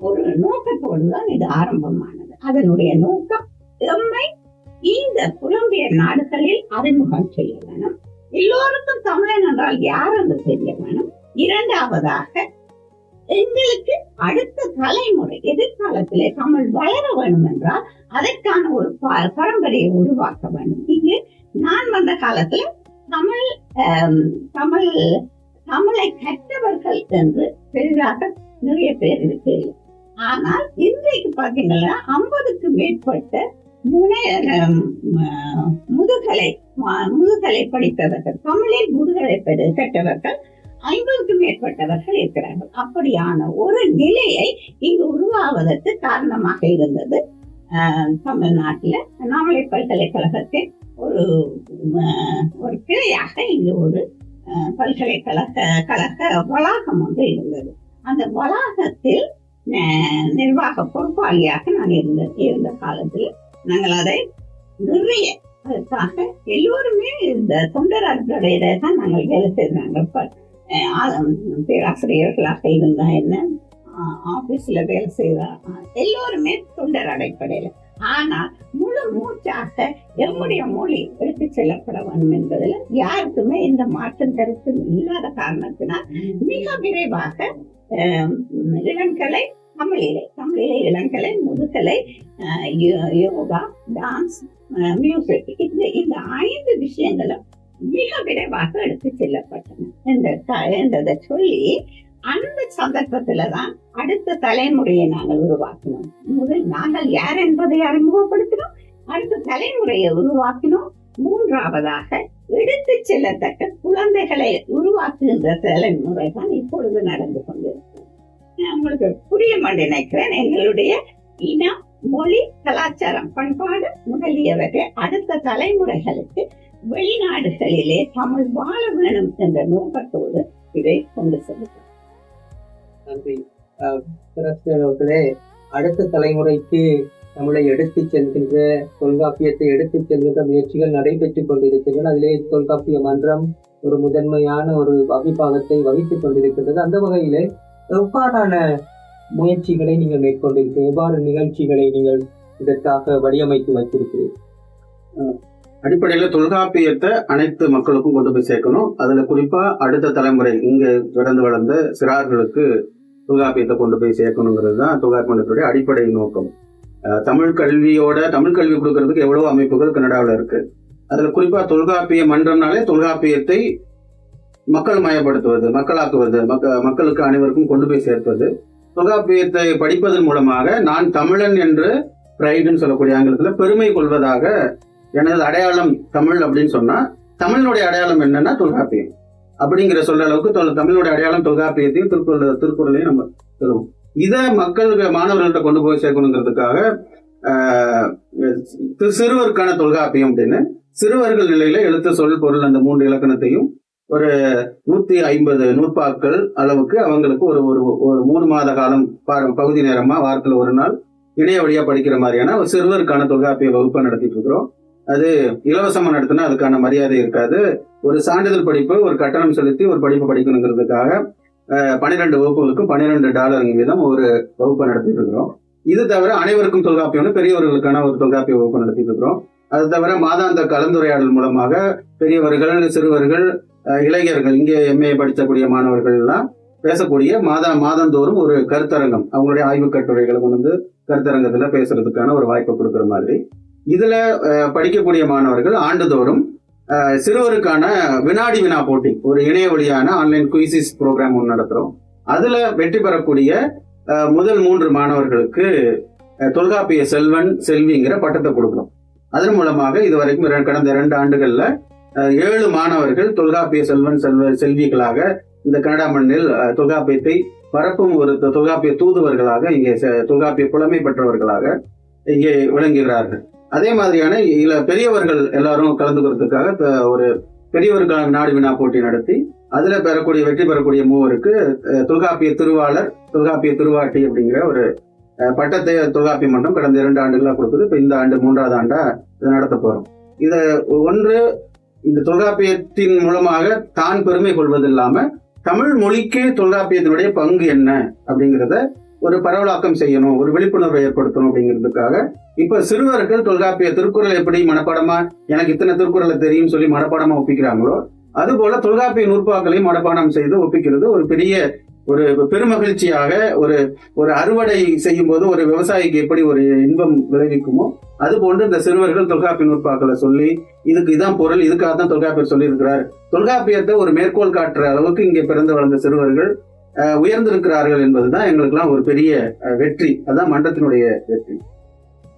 B: ஒரு நோக்கத்தோடு தான் இது ஆரம்பமானது. அதனுடைய நோக்கம் எம்மை இந்த புலம்பெயர் நாடுகளில் அறிமுகம் செய்ய வேணும். எல்லோருக்கும் தமிழன் என்றால் யார் என்று தெரிய வேணும். இரண்டாவதாக எங்களுக்கு அடுத்த தலைமுறை எதிர்காலத்திலே தமிழ் வளர வேண்டும் என்றால் அதற்கான ஒரு பரம்பரையை உருவாக்க வேண்டும். இங்கு நான் வந்த காலத்துல தமிழ் தமிழ் தமிழை கற்றவர்கள் என்று பெரிதாக நிறைய பேர் இருக்கு. ஆனால் இன்றைக்கு பாத்தீங்கன்னா 50க்கு மேற்பட்ட முதுகலை படித்தவர்கள், தமிழில் முதுகலை கற்றவர்கள் 50க்கு மேற்பட்டவர்கள் இருக்கிறார்கள். அப்படியான ஒரு நிலையை இங்கு உருவாவதற்கு காரணமாக இருந்தது தமிழ்நாட்டில் அண்ணாமலை பல்கலைக்கழகத்தின் ஒரு கிளையாக இங்கு ஒரு பல்கலைக்கழக வளாகம் ஒன்று இருந்தது. அந்த வளாகத்தில் நிர்வாக பொறுப்பாளியாக நான் இருந்த காலத்தில் நாங்கள் அதை நிறைய அதற்காக எல்லோருமே இந்த தொண்டர் அடிப்படையில தான் நாங்கள் வேலை செய்தாங்க. பேராசிரியர்களாக இருந்தா என்ன, ஆபீஸ்ல வேலை செய்தா எல்லோருமே தொண்டர் அடிப்படையில. ஆனால் முழு மூச்சாக எம்முடைய மொழி எடுத்து செல்லப்பட வேண்டும் என்பதில் யாருக்குமே இந்த மாற்றம் கருத்து இல்லாத காரணத்தினால் மிக விரைவாக இளங்கலை தமிழிலே இளங்கலை, முதுகலை, யோகா, டான்ஸ், மியூசிக் இந்த 5 விஷயங்களும் மிக விரைவாக எடுத்து செல்லப்பட்டன என்றதை சொல்லி அந்த சந்தர்ப்பத்துலதான் அடுத்த தலைமுறையை நாங்கள் உருவாக்கினோம். முதல் நாங்கள் யார் என்பதை அறிமுகப்படுத்தினோம், அடுத்த தலைமுறையை உருவாக்கினோம். மூன்றாவதாக எடுத்து செல்லத்தக்க குழந்தைகளை உருவாக்குகின்ற தலைமுறை தான் இப்பொழுது நடந்து கொண்டிருக்கிறது. உங்களுக்கு புரியும் என்று நினைக்கிறேன். எங்களுடைய இனம், மொழி, கலாச்சாரம், பண்பாடு முதலியவற்றை அடுத்த தலைமுறைகளுக்கு வெளிநாடுகளிலே தமிழ் வாழ வேணும் என்ற நோக்கத்தோடு இதை கொண்டு செல்கிறோம்.
A: நன்றி அவர்களே. அடுத்த தலைமுறைக்கு தமிழை எடுத்துச் செல்கின்ற, தொல்காப்பியத்தை எடுத்துச் செல்கின்ற முயற்சிகள் நடைபெற்றுக் கொண்டிருக்கின்றன. அதிலே தொல்காப்பிய மன்றம் ஒரு முதன்மையான ஒரு அபிபாகத்தை வகித்துக் கொண்டிருக்கின்றது. அந்த வகையிலே எவ்வாறான முயற்சிகளை நீங்கள் மேற்கொண்டிருக்கிறீர்கள்? எவ்வாறு நிகழ்ச்சிகளை நீங்கள் இதற்காக வடிவமைத்து வைத்திருக்கிறீர்கள்?
C: அடிப்படையில தொல்காப்பியத்தை அனைத்து மக்களுக்கும் கொண்டு போய் சேர்க்கணும். அதுல குறிப்பா அடுத்த தலைமுறை இங்க பிறந்து வளர்ந்த சிறார்களுக்கு தொல்காப்பியத்தை கொண்டு போய் சேர்க்கணுங்கிறது தான் தொல்காப்பியத்துடைய அடிப்படை நோக்கம். தமிழ் கல்வி கொடுக்கறதுக்கு எவ்வளவு அமைப்புகள் கனடாவில் இருக்கு. அதுல குறிப்பா தொல்காப்பிய மன்றம்னாலே தொல்காப்பியத்தை மக்கள் மயப்படுத்துவது, மக்களாக்குவது, மக்களுக்கு அனைவருக்கும் கொண்டு போய் சேர்ப்பது. தொல்காப்பியத்தை படிப்பதன் மூலமாக நான் தமிழன் என்று பிரைடுன்னு சொல்லக்கூடிய ஆங்கிலத்துல பெருமை கொள்வதாக, எனது அடையாளம் தமிழ் அப்படின்னு சொன்னா தமிழனுடைய அடையாளம் என்னன்னா தொல்காப்பியம் அப்படிங்கிற சொல்ற அளவுக்கு தமிழனுடைய அடையாளம் தொல்காப்பியத்தையும் திருக்குறளையும் நம்ம சொல்லுவோம். இதை மக்களுக்கு மாணவர்கள்ட்ட கொண்டு போய் சேர்க்கணுங்கிறதுக்காக சிறுவருக்கான தொல்காப்பியம் அப்படின்னு சிறுவர்கள் நிலையில எழுத்து, சொல், பொருள் அந்த 3 இலக்கணத்தையும் ஒரு 150 நூற்பாக்கள் அளவுக்கு அவங்களுக்கு ஒரு 3 மாத காலம் பகுதி நேரமா வாரத்துல ஒரு நாள் இணைய வழியா படிக்கிற மாதிரியான ஒரு சிறுவருக்கான தொல்காப்பிய வகுப்பை நடத்திட்டு இருக்கிறோம். அது இலவசமா நடத்தினா அதுக்கான மரியாதை இருக்காது. ஒரு சான்றிதழ் படிப்பு, ஒரு கட்டணம் செலுத்தி ஒரு படிப்பு படிக்கணுங்கிறதுக்காக 12 வகுப்புகளுக்கும் $12 வீதம் ஒரு வகுப்பை நடத்திட்டு இருக்கிறோம். இது தவிர அனைவருக்கும் தொல்காப்பியம் பெரியவர்களுக்கான ஒரு தொல்காப்பிய வகுப்பு நடத்திட்டு இருக்கிறோம். அது தவிர மாதாந்த கலந்துரையாடல் மூலமாக பெரியவர்கள், சிறுவர்கள், இளைஞர்கள், இங்கே MA படிக்கக்கூடிய மாணவர்கள் எல்லாம் பேசக்கூடிய மாதந்தோறும் ஒரு கருத்தரங்கம், அவங்களுடைய ஆய்வு கட்டுரைகளை கொண்டு கருத்தரங்கத்துல பேசுறதுக்கான ஒரு வாய்ப்பை கொடுக்குற மாதிரி. இதுல படிக்கக்கூடிய மாணவர்கள் ஆண்டுதோறும் சிறுவருக்கான வினாடி வினா போட்டி, ஒரு இணைய வழியான ஆன்லைன் குயிசிஸ் ப்ரோக்ராம் ஒன்று நடத்துறோம். அதுல வெற்றி பெறக்கூடிய முதல் 3 மாணவர்களுக்கு தொல்காப்பிய செல்வன், செல்விங்கிற பட்டத்தை கொடுக்குறோம். அதன் மூலமாக இதுவரைக்கும் கடந்த 2 ஆண்டுகள்ல 7 மாணவர்கள் தொல்காப்பிய செல்வன், செல்விகளாக இந்த கனடா மண்ணில் தொல்காப்பியத்தை பரப்பும் ஒரு தொல்காப்பிய தூதுவர்களாக, இங்கே தொல்காப்பிய புலமை பெற்றவர்களாக இங்கே விளங்குகிறார்கள். அதே மாதிரியான பெரியவர்கள் எல்லாரும் கலந்துக்கிறதுக்காக ஒரு பெரியவர்களுக்கான நாடு வினா போட்டி நடத்தி அதுல வெற்றி பெறக்கூடிய 3 தொல்காப்பிய திருவாளர், தொல்காப்பிய திருவாட்டி அப்படிங்கிற ஒரு பட்டத்தை தொல்காப்பிய மன்றம் கடந்த 2 ஆண்டுகளா கொடுக்குது. இப்ப இந்த ஆண்டு 3வது ஆண்டா இதை நடத்த போறோம். இதை இந்த தொல்காப்பியத்தின் மூலமாக தான் பெருமை கொள்வது இல்லாம தமிழ் மொழிக்கு தொல்காப்பியத்தினுடைய பங்கு என்ன அப்படிங்கிறத ஒரு பரவலாக்கம் செய்யணும், ஒரு விழிப்புணர்வை ஏற்படுத்தணும் அப்படிங்கிறதுக்காக இப்ப சிறுவர்கள் தொல்காப்பிய திருக்குறள் எப்படி மனப்பாடமா எனக்கு இத்தனை திருக்குறளை தெரியும் சொல்லி மனப்பாடமா ஒப்பிக்கிறாங்களோ, அது போல தொல்காப்பிய நூற்பாக்களையும் மனப்பாடம் செய்து ஒப்பிக்கிறது ஒரு பெரிய ஒரு பெருமகிழ்ச்சியாக, ஒரு அறுவடை செய்யும் போது ஒரு விவசாயிக்கு எப்படி ஒரு இன்பம் விளைவிக்குமோ அது போன்று இந்த சிறுவர்கள் தொல்காப்பிய நூற்பாக்களை சொல்லி இதுக்கு இதான் பொருள், இதுக்காக தான் தொல்காப்பியர் சொல்லி இருக்கிறார், தொல்காப்பியத்தை ஒரு மேற்கோள் காட்டுற அளவுக்கு இங்கே பிறந்து வளர்ந்த சிறுவர்கள் உயர்ந்திருக்கிறார்கள் என்பதுதான் எங்களுக்கெல்லாம் ஒரு பெரிய வெற்றி. அதான் மன்றத்தினுடைய வெற்றி.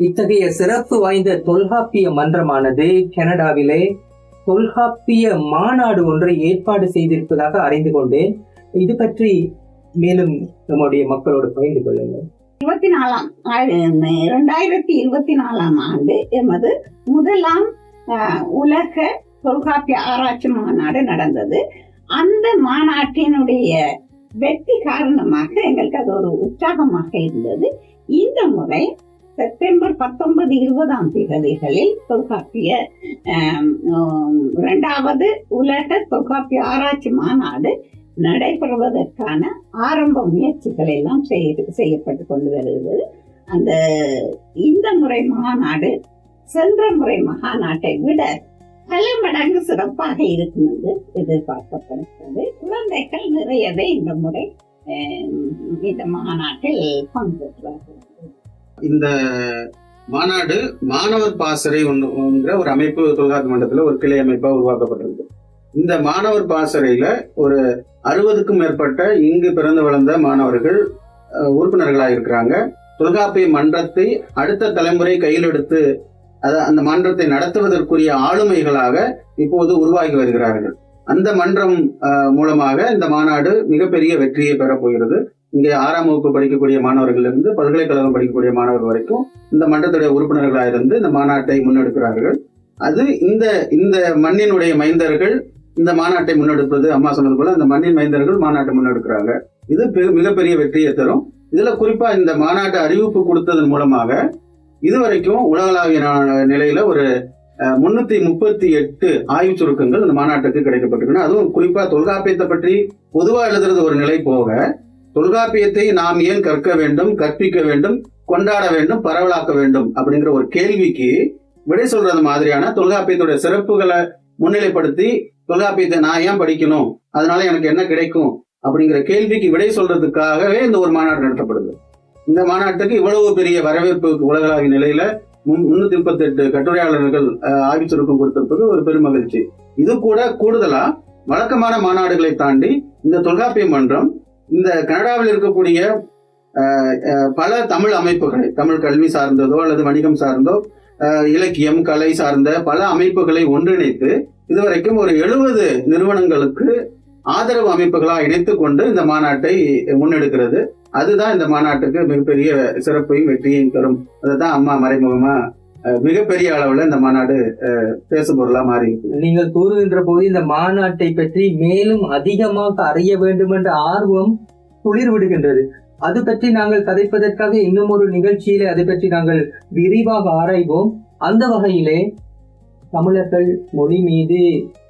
A: இத்தகைய சிறப்பு வாய்ந்த தொல்காப்பிய மன்றமானது கனடாவிலே தொல்காப்பிய மாநாடு ஒன்றை ஏற்பாடு செய்திருப்பதாக அறிந்து கொண்டேன். இது பற்றி மேலும் நம்முடைய மக்களோடு பகிர்ந்து கொள்ளுங்கள்.
B: 2024 ஆண்டு எமது முதலாம் உலக தொல்காப்பிய ஆராய்ச்சி மாநாடு நடந்தது. அந்த மாநாட்டினுடைய வெற்றி காரணமாக எங்களுக்கு அது ஒரு உற்சாகமாக இருந்தது. இந்த முறை செப்டம்பர் 19, 20 தேதிகளில் தொல்காப்பிய 2வது உலக தொல்காப்பிய ஆராய்ச்சி மாநாடு நடைபெறுவதற்கான ஆரம்ப முயற்சிகள் எல்லாம் செய்யப்பட்டு கொண்டு வருகிறது. இந்த முறை மாநாடு சென்ற முறை மாநாட்டை விட பல மடங்கு சிறப்பாக இருக்கும் என்று எதிர்பார்க்கப்படுகிறது. குழந்தைகள் நிறையவே இந்த முறை இந்த மாநாட்டில் பங்கேற்றார்கள்.
C: இந்த மாநாடு மாணவர் பாசறை ஒன்றுங்கிற ஒரு அமைப்பு தொல்காப்பிய மன்றத்துல ஒரு கிளை அமைப்பா உருவாக்கப்பட்டிருக்கு. இந்த மாணவர் பாசறையில ஒரு 60க்கும் மேற்பட்ட இங்கு பிறந்து வளர்ந்த மாணவர்கள் உறுப்பினர்களாக இருக்கிறாங்க. தொல்காப்பிய மன்றத்தை அடுத்த தலைமுறை கையில் எடுத்து அந்த மன்றத்தை நடத்துவதற்குரிய ஆளுமைகளாக இப்போது உருவாகி வருகிறார்கள். அந்த மன்றம் மூலமாக இந்த மாநாடு மிகப்பெரிய வெற்றியை பெறப் போகிறது. இங்கே 6ஆம் வகுப்பு படிக்கக்கூடிய மாணவர்கள் இருந்து பல்கலைக்கழகம் படிக்கக்கூடிய மாணவர்கள் வரைக்கும் இந்த மன்றத்துடைய உறுப்பினர்களாக இருந்து இந்த மாநாட்டை முன்னெடுக்கிறார்கள். அது இந்த மண்ணினுடைய மைந்தர்கள் இந்த மாநாட்டை முன்னெடுப்பது, அம்மா சொன்னது போல அந்த மண்ணின் மைந்தர்கள் மாநாட்டை முன்னெடுக்கிறாங்க. இது மிகப்பெரிய வெற்றியை தரும். இதுல குறிப்பா இந்த மாநாட்டு அறிவிப்பு கொடுத்ததன் மூலமாக இதுவரைக்கும் உலகளாவிய நிலையில ஒரு 338 ஆய்வு சுருக்கங்கள் இந்த மாநாட்டுக்கு கிடைக்கப்பட்டிருக்குன்னா, அதுவும் குறிப்பா தொல்காப்பியத்தை பற்றி பொதுவா எழுதுறது ஒரு நிலை போக, தொல்காப்பியத்தை நாம் ஏன் கற்க வேண்டும், கற்பிக்க வேண்டும், கொண்டாட வேண்டும், பரவலாக்க வேண்டும் அப்படிங்கிற ஒரு கேள்விக்கு விடை சொல்றது மாதிரியான தொல்காப்பியத்துடைய சிறப்புகளை முன்னிலைப்படுத்தி தொல்காப்பியத்தை நான் ஏன் படிக்கணும், அதனால எனக்கு என்ன கிடைக்கும் அப்படிங்கிற கேள்விக்கு விடை சொல்றதுக்காகவே இந்த ஒரு மாநாடு நடத்தப்படுது. இந்த மாநாட்டுக்கு இவ்வளவு பெரிய வரவேற்பு உலகளாவிய நிலையில 338 கட்டுரையாளர்கள் ஆய்வு சுருக்கம் கொடுத்திருப்பது ஒரு பெருமகிழ்ச்சி. இது கூட கூடுதலா வழக்கமான மாநாடுகளை தாண்டி இந்த தொல்காப்பிய மன்றம் இந்த கனடாவில் இருக்கக்கூடிய பல தமிழ் அமைப்புகளை, தமிழ் கல்வி சார்ந்ததோ அல்லது வணிகம் சார்ந்தோ, இலக்கியம் கலை சார்ந்த பல அமைப்புகளை ஒன்றிணைத்து இதுவரைக்கும் ஒரு 70 நிறுவனங்களுக்கு ஆதரவு அமைப்புகளாக இணைத்துக் கொண்டு இந்த மாநாட்டை முன்னெடுக்கிறது. அதுதான் இந்த மாநாட்டுக்கு மிகப்பெரிய சிறப்பையும் வெற்றியையும் தரும். அதுதான் அம்மா மறைமுகமா மிகப்பெரிய அளவுல இந்த மாநாடு பேசும் பொருளா மாறி.
A: நீங்கள் கூறுகின்ற போது இந்த மாநாட்டை பற்றி மேலும் அதிகமாக அறிய வேண்டும் என்ற ஆர்வம் குளிர் விடுகின்றது. அது பற்றி நாங்கள் கதைப்பதற்காக இன்னும் ஒரு நிகழ்ச்சியிலே அதை பற்றி நாங்கள் விரிவாக ஆராய்வோம். அந்த வகையிலே தமிழர்கள் மொழி மீது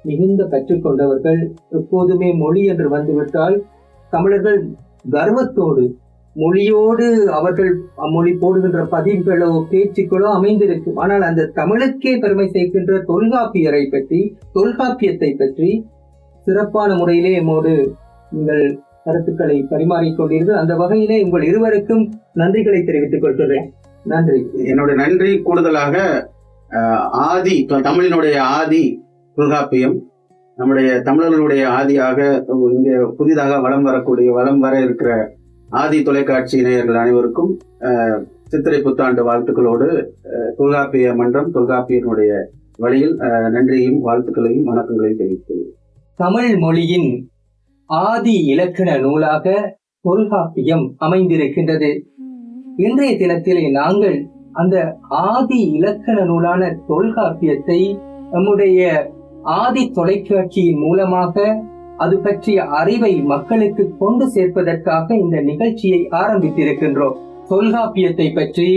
A: மிகுந்த கற்றுக்கொண்டவர்கள். எப்போதுமே மொழி என்று வந்துவிட்டால் தமிழர்கள் கர்வத்தோடு மொழியோடு அவர்கள் மொழி போடுகின்ற பதிவுகளோ பேச்சுக்களோ அமைந்திருக்கும். ஆனால் அந்த தமிழுக்கே பெருமை சேர்க்கின்ற தொல்காப்பியரை பற்றி, தொல்காப்பியத்தை பற்றி சிறப்பான முறையிலே எம்மோடு நீங்கள் கருத்துக்களை பரிமாறிக்கொண்டீர்கள். அந்த வகையிலே உங்கள் இருவருக்கும் நன்றிகளை தெரிவித்துக் கொள்கிறேன். நன்றி.
C: என்னுடைய நன்றி கூடுதலாக ஆதி, தமிழினுடைய ஆதி தொல்காப்பியம், நம்முடைய தமிழர்களுடைய ஆதியாக இங்கே புதிதாக வலம் வர இருக்கிற ஆதி தொலைக்காட்சி நேயர்கள் அனைவருக்கும் சித்திரை புத்தாண்டு வாழ்த்துக்களோடு தொல்காப்பிய மன்றம் தொல்காப்பியனுடைய வழியில் நன்றியும் வாழ்த்துக்களையும் வணக்கங்களையும் தெரிவிக்கிறேன்.
A: தமிழ் மொழியின் ஆதி இலக்கண நூலாக தொல்காப்பியம் அமைந்திருக்கின்றது. இன்றைய தினத்திலே நாங்கள் அந்த ஆதி இலக்கண நூலான தொல்காப்பியத்தை நம்முடைய ஆதி தொலைக்காட்சியின் மூலமாக அது பற்றிய அறிவை மக்களுக்கு கொண்டு சேர்ப்பதற்காக இந்த நிகழ்ச்சியை ஆரம்பித்திருக்கின்றோம். தொல்காப்பியத்தை பற்றி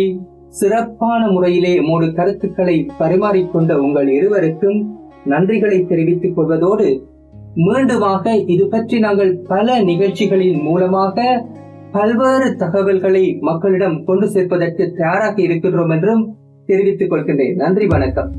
A: சிறப்பான முறையிலே மூன்று கருத்துக்களை பரிமாறிக்கொண்ட உங்கள் இருவருக்கும் நன்றிகளை தெரிவித்துக் கொள்வதோடு, மீண்டுமாக இது பற்றி நாங்கள் பல நிகழ்ச்சிகளின் மூலமாக பல்வேறு தகவல்களை மக்களிடம் கொண்டு சேர்ப்பதற்கு தயாராக இருக்கின்றோம் என்றும் தெரிவித்துக் கொள்கின்றேன். நன்றி, வணக்கம்.